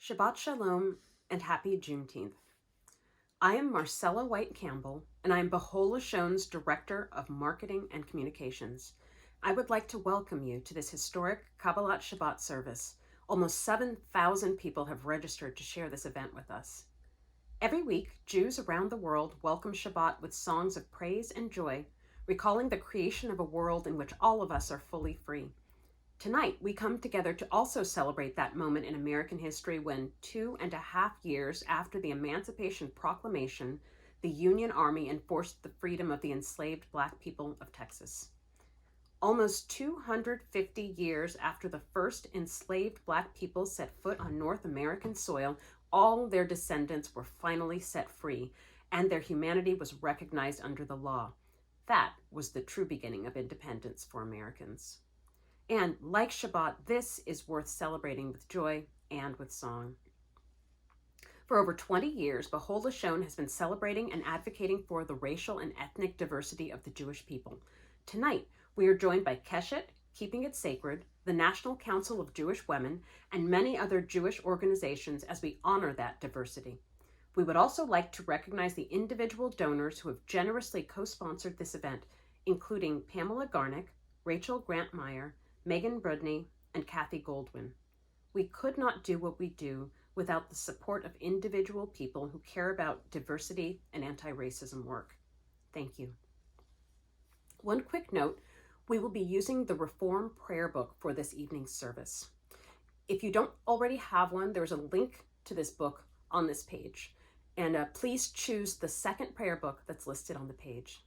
Shabbat Shalom and happy Juneteenth. I am Marcella White Campbell, and I am Behola Shon's Director of Marketing and Communications. I would like to welcome you to this historic Kabbalat Shabbat service. Almost 7,000 people have registered to share this event with us. Every week, Jews around the world welcome Shabbat with songs of praise and joy, recalling the creation of a world in which all of us are fully free. Tonight, we come together to also celebrate that moment in American history when 2.5 years after the Emancipation Proclamation, the Union Army enforced the freedom of the enslaved Black people of Texas. Almost 250 years after the first enslaved Black people set foot on North American soil, all their descendants were finally set free, and their humanity was recognized under the law. That was the true beginning of independence for Americans. And like Shabbat, this is worth celebrating with joy and with song. For over 20 years, Behola Shon has been celebrating and advocating for the racial and ethnic diversity of the Jewish people. Tonight, we are joined by Keshet, Keeping It Sacred, the National Council of Jewish Women, and many other Jewish organizations as we honor that diversity. We would also like to recognize the individual donors who have generously co-sponsored this event, including Pamela Garnick, Rachel Grant-Meyer, Megan Brudney, and Kathy Goldwyn. We could not do what we do without the support of individual people who care about diversity and anti-racism work. Thank you. One quick note, we will be using the Reform Prayer Book for this evening's service. If you don't already have one, there's a link to this book on this page. And please choose the second prayer book that's listed on the page.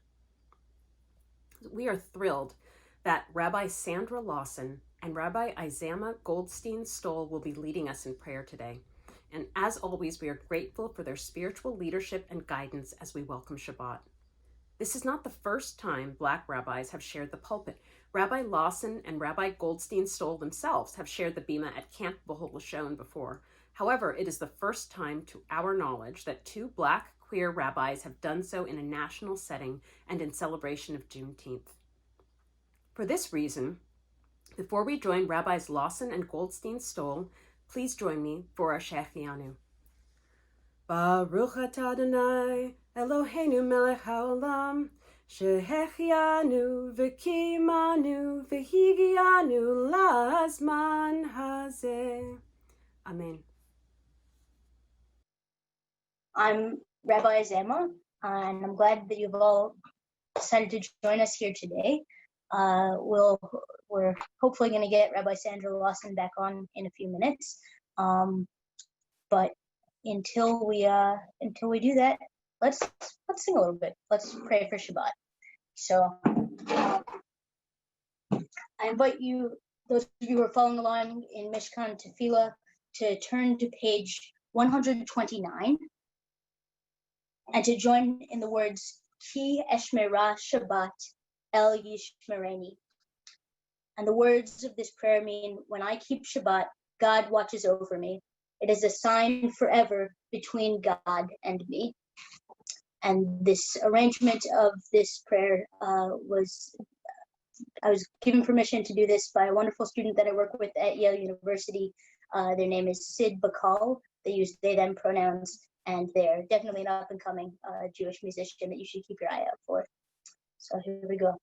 We are thrilled that Rabbi Sandra Lawson and Rabbi Izama Goldstein-Stoll will be leading us in prayer today. And as always, we are grateful for their spiritual leadership and guidance as we welcome Shabbat. This is not the first time Black rabbis have shared the pulpit. Rabbi Lawson and Rabbi Goldstein-Stoll themselves have shared the bima at Camp Behola Shon before. However, it is the first time to our knowledge that two Black queer rabbis have done so in a national setting and in celebration of Juneteenth. For this reason, before we join Rabbis Lawson and Goldstein-Stoll, please join me for our Shechianu. Baruch atah Adonai, Eloheinu melech haolam, shehechianu v'kimanu v'higianu lazman hazeh. Amen. I'm Rabbi Izama, and I'm glad that you've all decided to join us here today. We're hopefully going to get Rabbi Sandra Lawson back on in a few minutes. But until we do that, let's sing a little bit. Let's pray for Shabbat. So I invite you, those of you who are following along in Mishkan Tefillah, to turn to page 129 and to join in the words Ki Eshmera Shabbat El Yishmereni. And the words of this prayer mean, when I keep Shabbat, God watches over me. It is a sign forever between God and me. And this arrangement of this prayer I was given permission to do this by a wonderful student that I work with at Yale University. Their name is Sid Bakal. They use they, them pronouns, and they're definitely an up-and-coming Jewish musician that you should keep your eye out for. So here we go.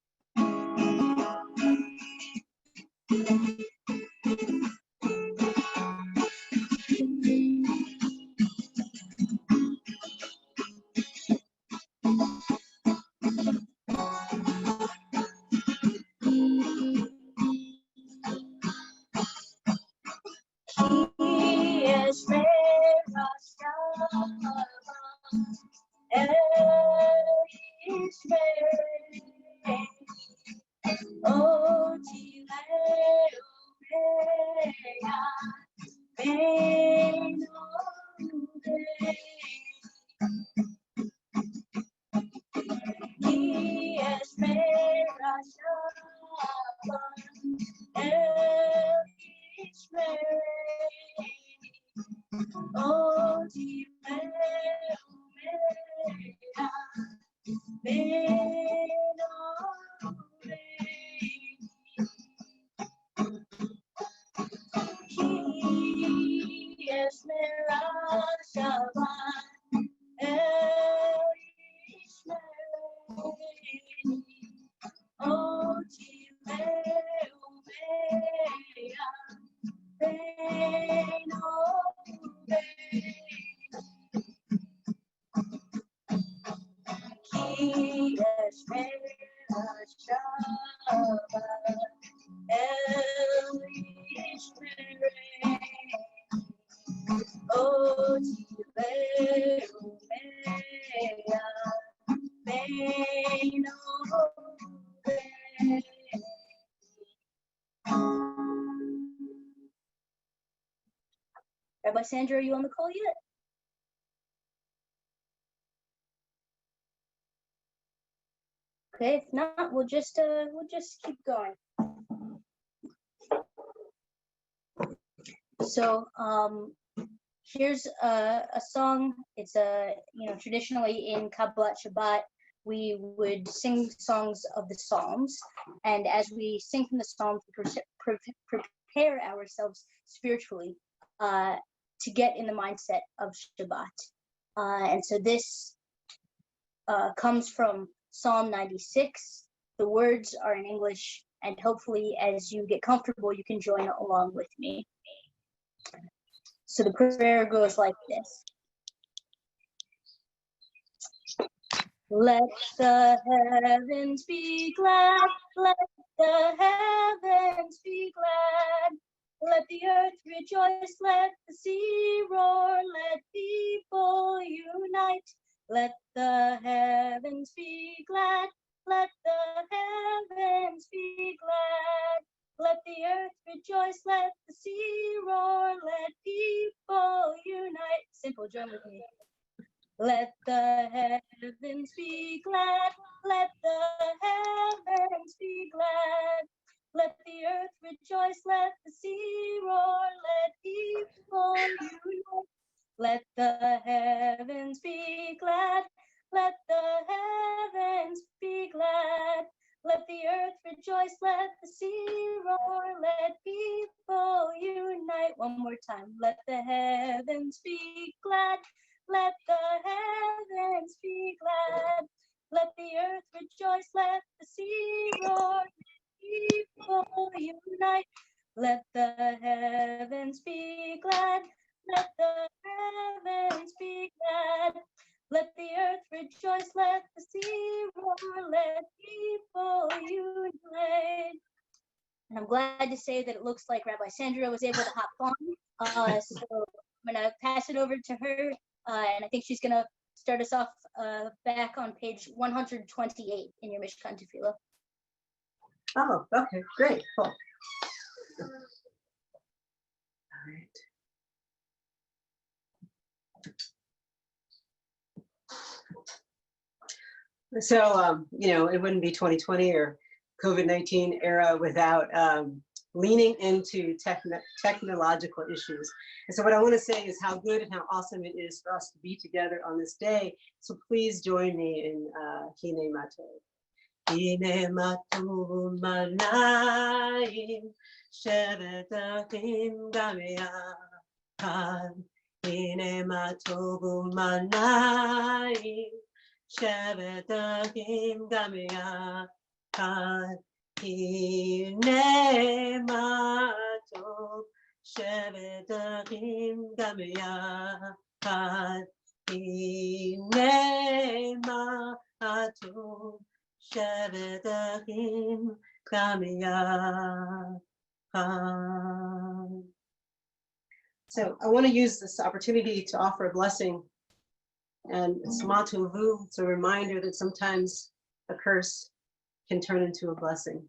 Rabbi Sandra, are you on the call yet? Okay, if not, we'll just keep going. So here's a song. It's traditionally in Kabbalat Shabbat we would sing songs of the Psalms, and as we sing from the Psalms, we prepare ourselves spiritually to get in the mindset of Shabbat. And so this comes from Psalm 96. The words are in English, and hopefully as you get comfortable, you can join along with me. So the prayer goes like this. Let the heavens be glad, let the heavens be glad. Let the earth rejoice, let the sea roar, let people unite. Let the heavens be glad, let the heavens be glad. Let the earth rejoice, let the sea roar, let people unite. Simple, join with me. Let the heavens be glad, let the heavens be glad. Let the earth rejoice, let the sea roar, let people unite. Let the heavens be glad, let the heavens be glad. Let the earth rejoice, let the sea roar, let people unite. One more time. Let the heavens be glad, let the heavens be glad. Let the earth rejoice, let the sea roar, people unite. Let the heavens be glad, let the heavens be glad. Let the earth rejoice, let the sea roar, let people unite. And I'm glad to say that it looks like Rabbi Sandra was able to hop on. So I'm going to pass it over to her, and I think she's going to start us off back on page 128 in your Mishkan Tefillah. Oh, okay, great, cool. All right. So, it wouldn't be 2020 or COVID-19 era without leaning into technological issues. And so what I want to say is how good and how awesome it is for us to be together on this day. So please join me in Hine Matov. Hine Matov Manayim Shevet Achim Gameyachad. Hine Matov Manayim Shevet Achim Gameyachad. Hine Matov Shevet Achim Gameyachad. Hine Matov Shevet Achim Gameyachad. So I want to use this opportunity to offer a blessing. And it's Matuvu, it's a reminder that sometimes a curse can turn into a blessing.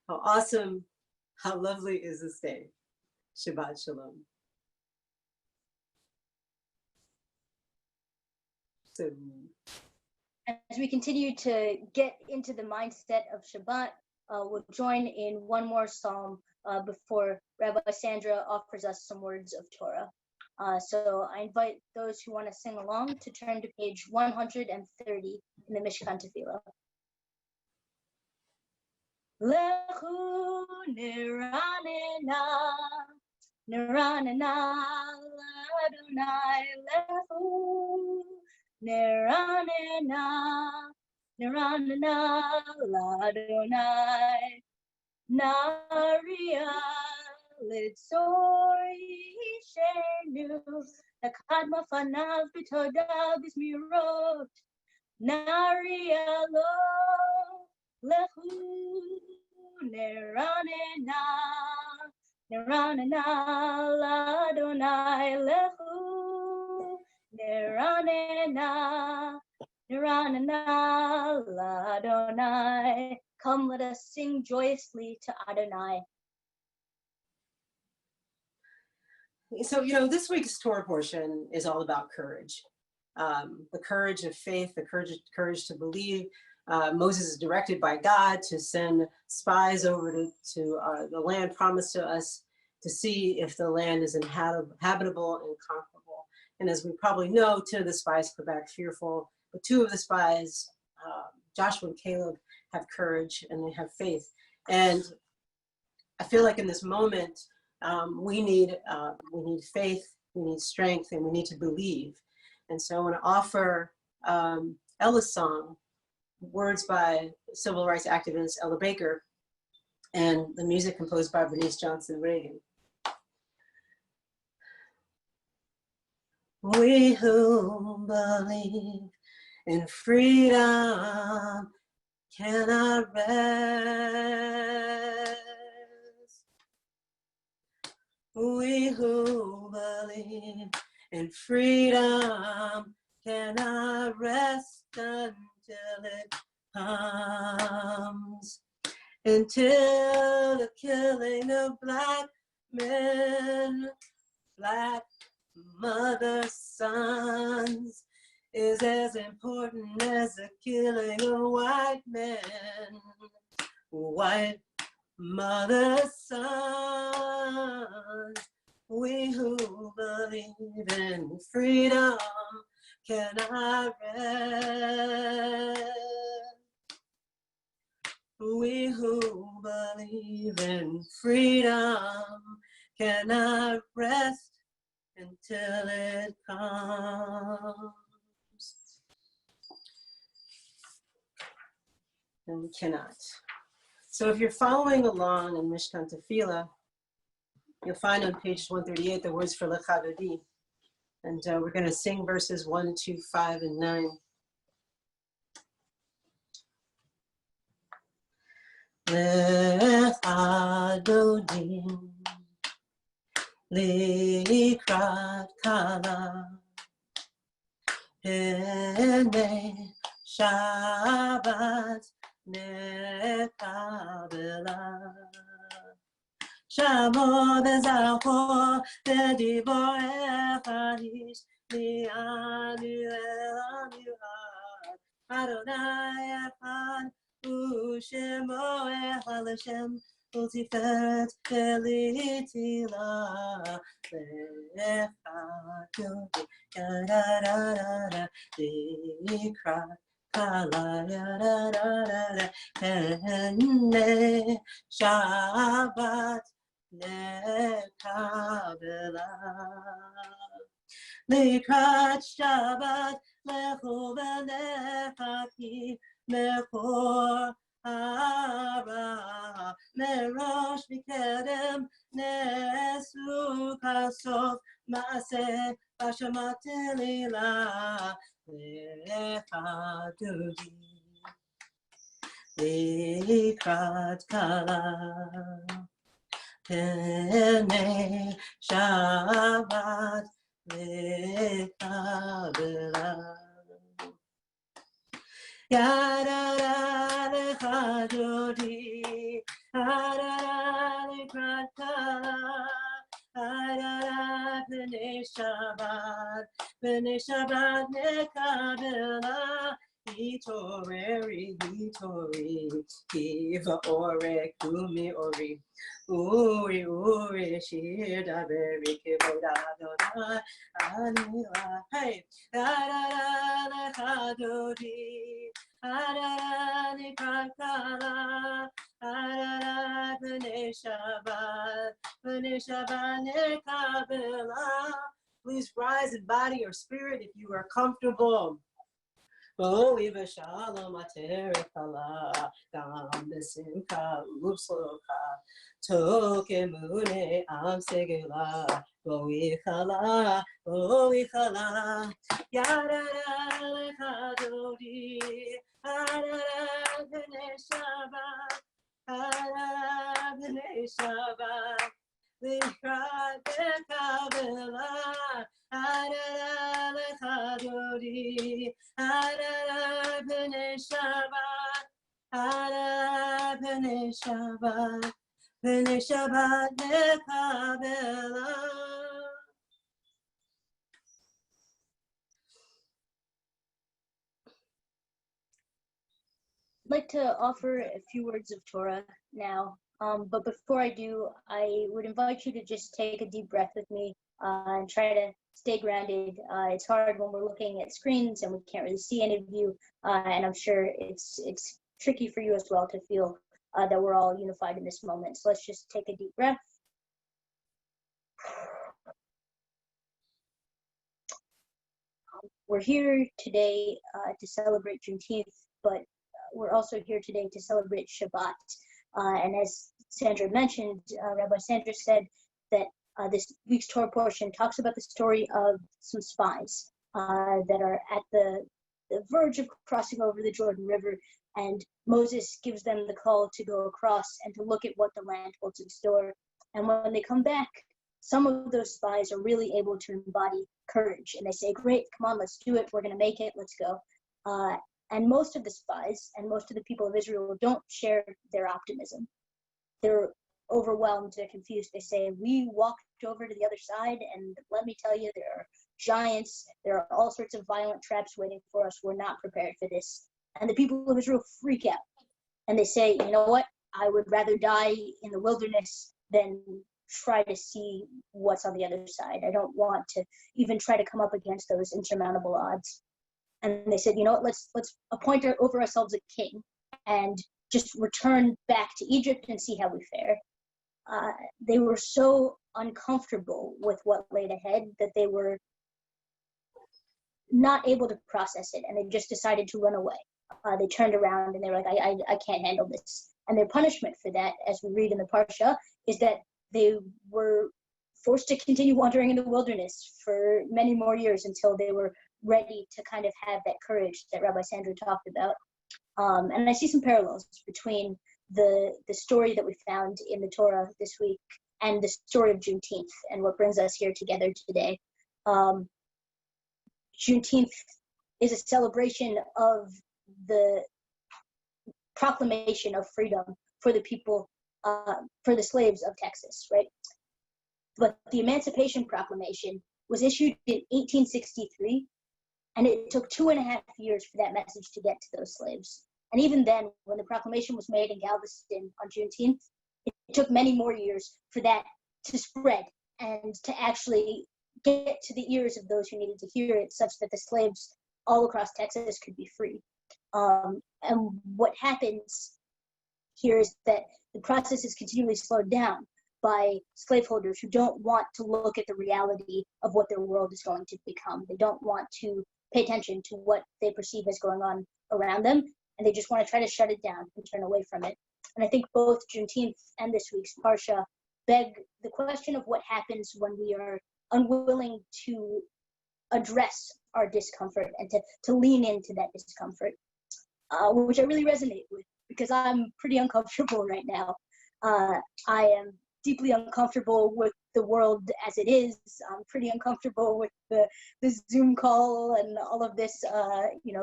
how awesome, how lovely is this day. Shabbat Shalom. So, as we continue to get into the mindset of Shabbat, we'll join in one more psalm before Rabbi Sandra offers us some words of Torah. So I invite those who want to sing along to turn to page 130 in the Mishkan Tefillah. Lechu niranena, niranena Adonai, lechu niranena, niranena Adonai, naria litzor yishenu, nakad mafanav b'todah b'zmirot, naria lo lechu niranena, niranena Adonai, lechu niranena, niranena Adonai. Come, let us sing joyously to Adonai. so this week's Torah portion is all about courage. The courage of faith, the courage to believe. Moses is directed by God to send spies over to the land promised to us to see if the land is habitable and conquerable. And as we probably know, 2 of the spies come back fearful, but 2 of the spies, Joshua and Caleb, have courage and they have faith. And I feel like in this moment, we need faith, we need strength, and we need to believe. And so I want to offer Ella's song, words by civil rights activist Ella Baker, and the music composed by Bernice Johnson Reagan. We who believe in freedom cannot rest. We who believe in freedom cannot rest until it comes. Until the killing of black men, black mother sons, is as important as the killing of white men, white mother sons. We who believe in freedom cannot rest. We who believe in freedom cannot rest until it comes. And we cannot. So if you're following along in Mishkan Tefillah, you'll find on page 138 the words for Lecha Dodi. And we're going to sing verses 1, 2, 5, and 9. Lecha Dodi, Likrat Kala, Hene Shabbat Nekabela, Shamo Bezacho Bedibor Echadish Li'anu Elanu Adonai Echad U'Shemo Echad L'Shem U'Tiferet Elitila Lecha Dodi Yadadadada Likra Kala Yadadadada Hene Shabbat Nekabela Likrat Shabbat Lechu V'Nechaki Mechor Hara Merosh Mikedem Nesu Kasof Maaseh Bashamat Lila Lecha Dodi Likrat Kala Hene Shabbat Nekabela Yadada Lecha Dodi B'nei Shabbat nekabela, hitoreri, hiva ore, kumi ori, uri, shir daveri, kivod Adonai, anila, hey, adara lechadodi, adara likalkala, adara b'nei Shabbat nekabela. Please rise in body or spirit if you are comfortable. Oh, Eva Shalom Aterikala, Dam Besimka, Upsloka, Tokemune, Am Segula, Boichala, Yara Lekadodi, Ara B'nei Shabbat, Likrat Kabbalat, Adara Lechadodi, Adara B'nei Shabbat, Adara B'nei Shabbat Lekabbalat. I'd like to offer a few words of Torah now. But before I do, I would invite you to just take a deep breath with me and try to stay grounded. It's hard when we're looking at screens and we can't really see any of you, and I'm sure it's tricky for you as well to feel that we're all unified in this moment. So let's just take a deep breath. We're here today to celebrate Juneteenth, but we're also here today to celebrate Shabbat. And as Sandra mentioned, Rabbi Sandra said that this week's Torah portion talks about the story of some spies that are at the verge of crossing over the Jordan River, and Moses gives them the call to go across and to look at what the land holds in store. And when they come back, some of those spies are really able to embody courage, and they say, great, come on, let's do it, we're going to make it, let's go. And most of the spies and most of the people of Israel don't share their optimism. They're overwhelmed, they're confused. They say, we walked over to the other side, and let me tell you, there are giants, there are all sorts of violent traps waiting for us. We're not prepared for this. And the people of Israel freak out. And they say, you know what? I would rather die in the wilderness than try to see what's on the other side. I don't want to even try to come up against those insurmountable odds. And they said, you know what, let's appoint over ourselves a king and just return back to Egypt and see how we fare. They were so uncomfortable with what laid ahead that they were not able to process it, and they just decided to run away. They turned around and they were like, I can't handle this. And their punishment for that, as we read in the Parsha, is that they were forced to continue wandering in the wilderness for many more years until they were ready to kind of have that courage that Rabbi Sandra talked about. And I see some parallels between the story that we found in the Torah this week and the story of Juneteenth and what brings us here together today. Juneteenth is a celebration of the proclamation of freedom for the people, for the slaves of Texas, right? But the Emancipation Proclamation was issued in 1863, and it took 2.5 years for that message to get to those slaves. And even then, when the proclamation was made in Galveston on Juneteenth, it took many more years for that to spread and to actually get to the ears of those who needed to hear it, such that the slaves all across Texas could be free. And what happens here is that the process is continually slowed down by slaveholders who don't want to look at the reality of what their world is going to become. They don't want to pay attention to what they perceive as going on around them, and they just want to try to shut it down and turn away from it. And I think both Juneteenth and this week's Parsha beg the question of what happens when we are unwilling to address our discomfort and to lean into that discomfort, which I really resonate with because I'm pretty uncomfortable right now. I am deeply uncomfortable with the world as it is. I'm pretty uncomfortable with the Zoom call and all of this,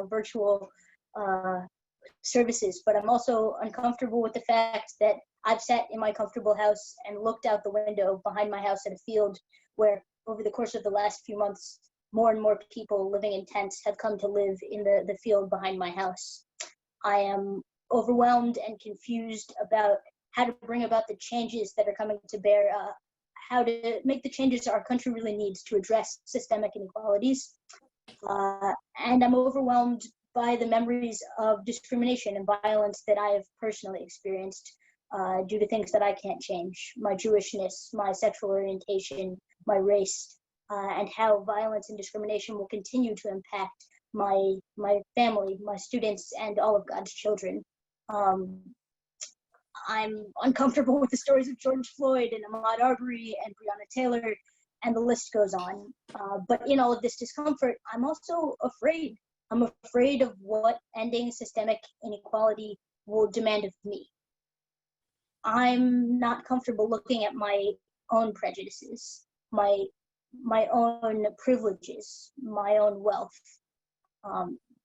virtual services. But I'm also uncomfortable with the fact that I've sat in my comfortable house and looked out the window behind my house at a field where over the course of the last few months, more and more people living in tents have come to live in the field behind my house. I am overwhelmed and confused about how to bring about the changes that are coming to bear, how to make the changes our country really needs to address systemic inequalities. And I'm overwhelmed by the memories of discrimination and violence that I have personally experienced due to things that I can't change: my Jewishness, my sexual orientation, my race, and how violence and discrimination will continue to impact my family, my students, and all of God's children. I'm uncomfortable with the stories of George Floyd and Ahmaud Arbery and Breonna Taylor, and the list goes on. But in all of this discomfort, I'm also afraid. I'm afraid of what ending systemic inequality will demand of me. I'm not comfortable looking at my own prejudices, my own privileges, my own wealth.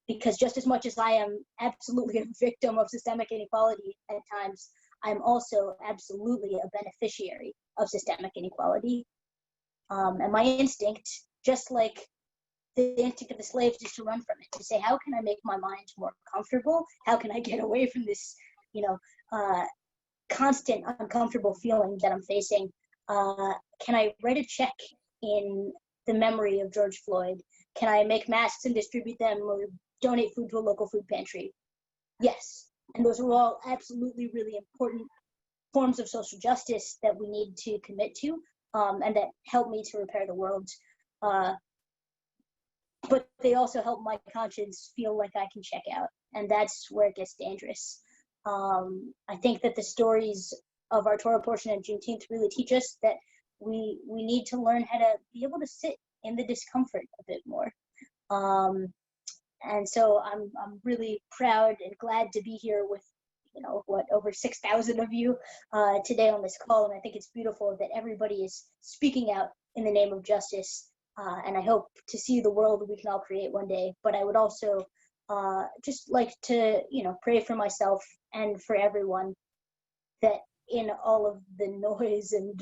Because just as much as I am absolutely a victim of systemic inequality at times, I'm also absolutely a beneficiary of systemic inequality. And my instinct, just like the instinct of the slaves, is to run from it, to say, how can I make my mind more comfortable? How can I get away from this, constant uncomfortable feeling that I'm facing? Can I write a check in the memory of George Floyd? Can I make masks and distribute them, or donate food to a local food pantry? Yes. And those are all absolutely really important forms of social justice that we need to commit to, and that help me to repair the world. But they also help my conscience feel like I can check out. And that's where it gets dangerous. I think that the stories of our Torah portion at Juneteenth really teach us that we need to learn how to be able to sit in the discomfort a bit more. And so I'm really proud and glad to be here with, over 6,000 of you today on this call. And I think it's beautiful that everybody is speaking out in the name of justice. And I hope to see the world we can all create one day. But I would also just like to, pray for myself and for everyone, that in all of the noise and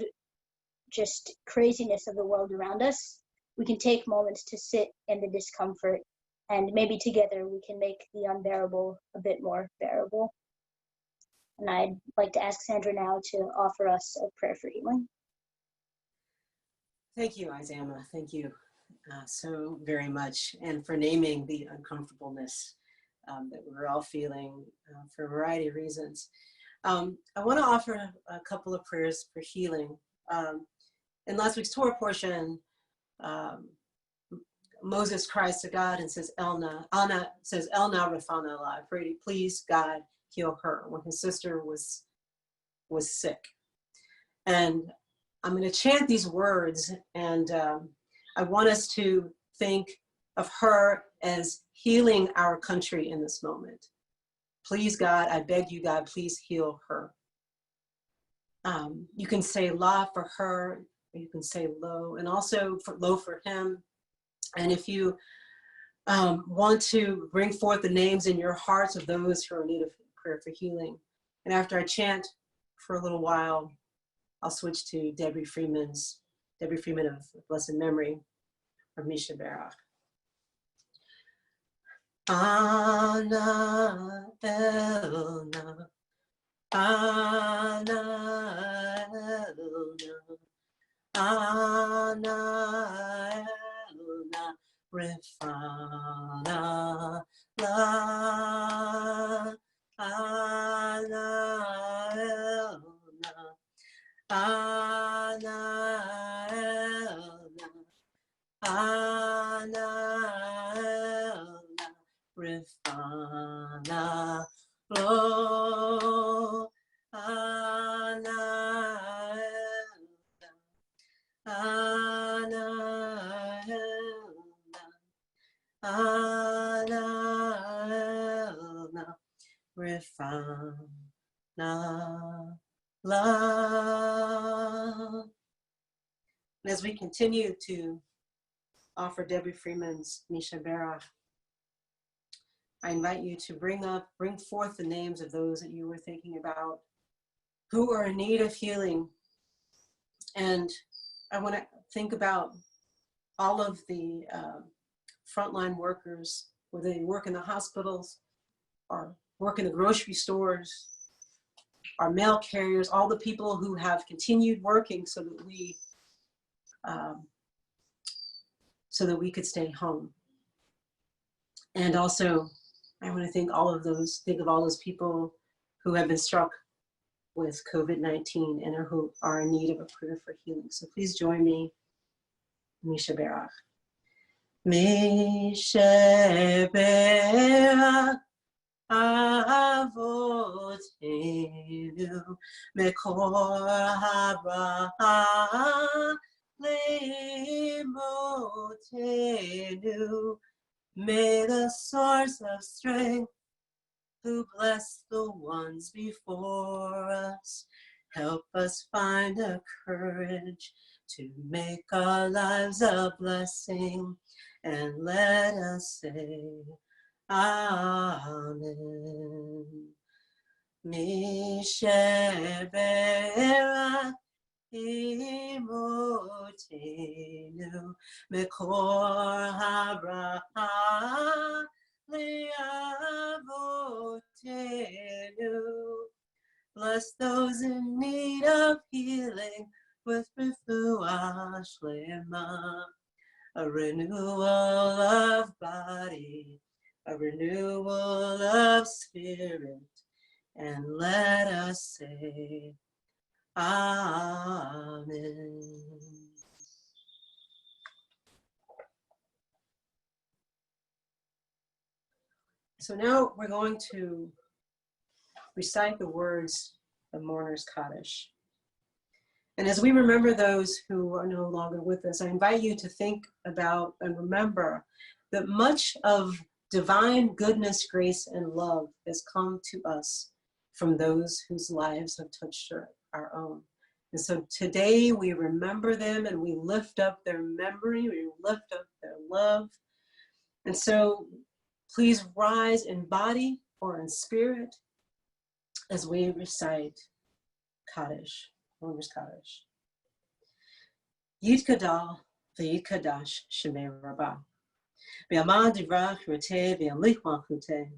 just craziness of the world around us, we can take moments to sit in the discomfort, and maybe together we can make the unbearable a bit more bearable. And I'd like to ask Sandra now to offer us a prayer for healing. Thank you, Isama. Thank you so very much, and for naming the uncomfortableness that we're all feeling for a variety of reasons. I want to offer a couple of prayers for healing. In last week's Torah portion, Moses cries to God and says, Anna says, Elna Rafana Allah, I pray to please God heal her, when his sister was sick. And I'm going to chant these words, and I want us to think of her as healing our country in this moment. Please, God, I beg you, God, please heal her. You can say La for her, or you can say Lo, and also for Lo for him. And if you want to bring forth the names in your hearts of those who are in need of prayer for healing. And after I chant for a little while, I'll switch to Debbie Freeman of blessed memory, or Misha Barach. Ana Elna, Ana Elna, Ana Elna, Refana La, Ana Elna, Ana Elna, Ana Elna, Refana Lo, Ana Elna, Ana Elna, Ana Elna, Refana La. And as we continue to offer Debbie Freeman's Misha Barach, I invite you to bring forth the names of those that you were thinking about who are in need of healing. And I want to think about all of the frontline workers, whether they work in the hospitals or work in the grocery stores, our mail carriers, all the people who have continued working so that we could stay home. And also, I want to think of all those people who have been struck with COVID-19 and who are in need of a prayer for healing. So please join me. Misha Berach. Misha Berach Avotenu Mekor Habraha Lemotenu. May the source of strength who bless the ones before us help us find the courage to make our lives a blessing, and let us say Amen. Misheberak Imotenu Mekor Habraha Leavotenu. Bless those in need of healing with refuah shlema, a renewal of body, a renewal of spirit, and let us say Amen. So now we're going to recite the words of Mourner's Kaddish. And as we remember those who are no longer with us, I invite you to think about and remember that much of divine goodness, grace, and love has come to us from those whose lives have touched our own. And so today we remember them and we lift up their memory, we lift up their love. And so please rise in body or in spirit as we recite Kaddish, Mourner's Kaddish. Yitkadal v'yitkadash shemei rabbah. B'yamad divrach roteh v'yamlich malchuteh.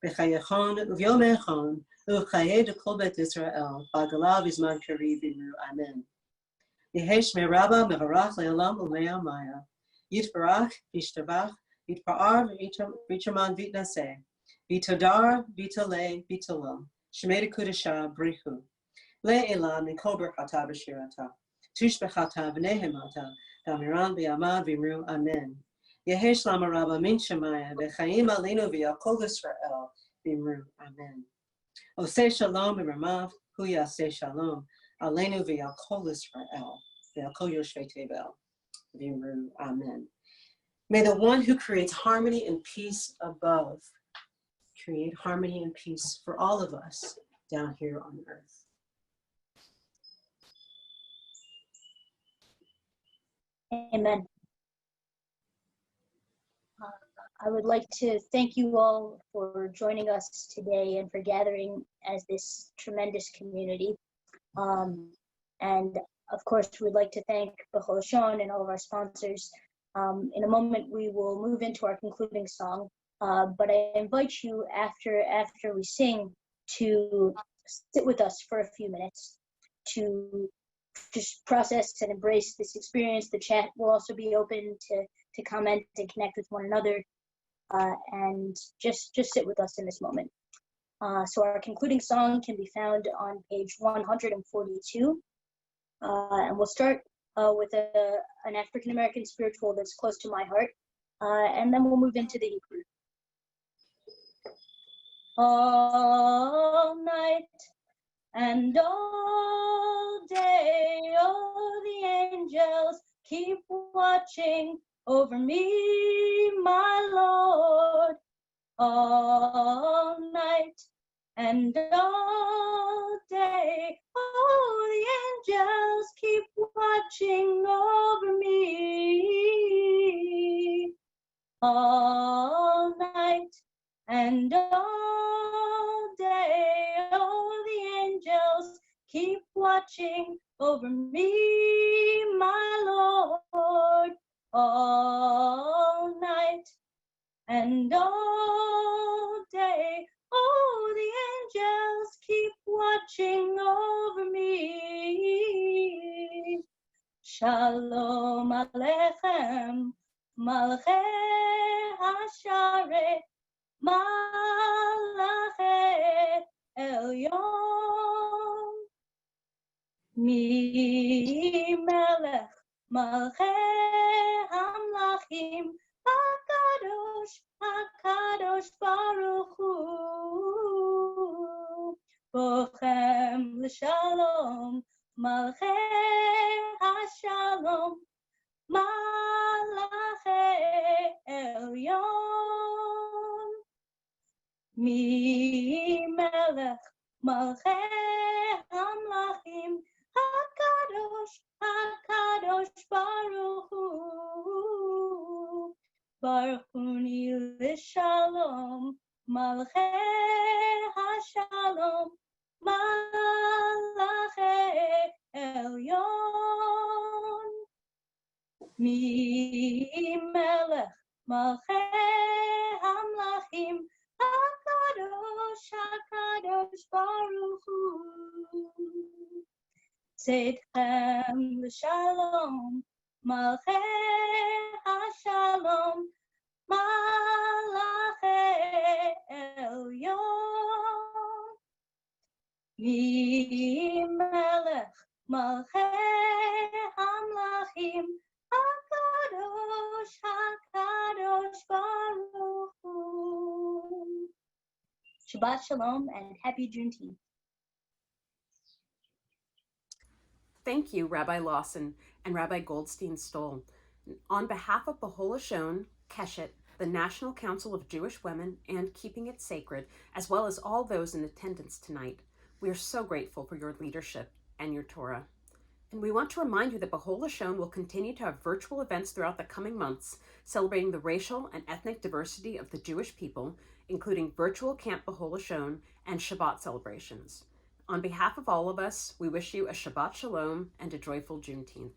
B'chayechon u'vyomechon u'chayeh d'kol bet Yisrael. B'agala v'zman kari b'imru. Amen. Yehesh shemei rabbah mevarach le'olam u'le'amaya. Yitbarach v'yishtabach. Yitpa'ar v'yitraman v'yitnaseh. V'yitodar v'yitaleh v'yitalom. Shemei d'kudashah brichu. Le'elam mikol berchata b'shirata. Tushbechata v'nehemata. Damiran v'yamad v'imru. Amen. Yehesh lama rabba min shemaya v'chaim aleinu v'yakol Yisrael v'imru. Amen. Oseh shalom b'ramav hu yaseh shalom aleinu v'yakol Yisrael v'yakol yoshvei tevel v'imru. Amen. May the one who creates harmony and peace above create harmony and peace for all of us down here on earth. Amen. I would like to thank you all for joining us today and for gathering as this tremendous community. And of course, we'd like to thank B'chol Shon and all of our sponsors. In a moment, we will move into our concluding song. But I invite you after we sing to sit with us for a few minutes to just process and embrace this experience. The chat will also be open to comment and connect with one another, and just sit with us in this moment. So our concluding song can be found on page 142, and we'll start with an African American spiritual that's close to my heart, and then we'll move into the Hebrew. All night and all day, oh, the angels keep watching over me, my Lord. All night and all day, oh, the angels keep watching over me. All night and all day, oh, the angels keep watching over me, my Lord. all night and all day. Oh, the angels keep watching over me. Shalom Aleichem, Malchei Hasharet, Malachei Elyon. Mi Melech, Malchei Hamlachim, HaKadosh, HaKadosh Baruch Hu. Bochem l'shalom, Malchei Hashalom, Malachei Elyon. Mi Melech, Malchei Hamlachim, HaKadosh, HaKadosh Baruch Hu. Baruchuni l'shalom, Malchei Hashalom, Malachei Elyon. Mi Melech, Malchei Hamlachim, HaKadosh, HaKadosh Baruch Hu. Tzedchem l'shalom, Malchei Hashalom, Malachei Elyon. Mi Melech, Malchei Hamlachim, HaKadosh, HaKadosh Baruch Hu. Shabbat Shalom and happy Juneteenth. Thank you, Rabbi Lawson and Rabbi Goldstein-Stoll. On behalf of Behol Hashon, Keshet, the National Council of Jewish Women, and Keeping It Sacred, as well as all those in attendance tonight, we are so grateful for your leadership and your Torah. And we want to remind you that Behol Hashon will continue to have virtual events throughout the coming months, celebrating the racial and ethnic diversity of the Jewish people, including virtual Camp Behol Hashon and Shabbat celebrations. On behalf of all of us, we wish you a Shabbat Shalom and a joyful Juneteenth.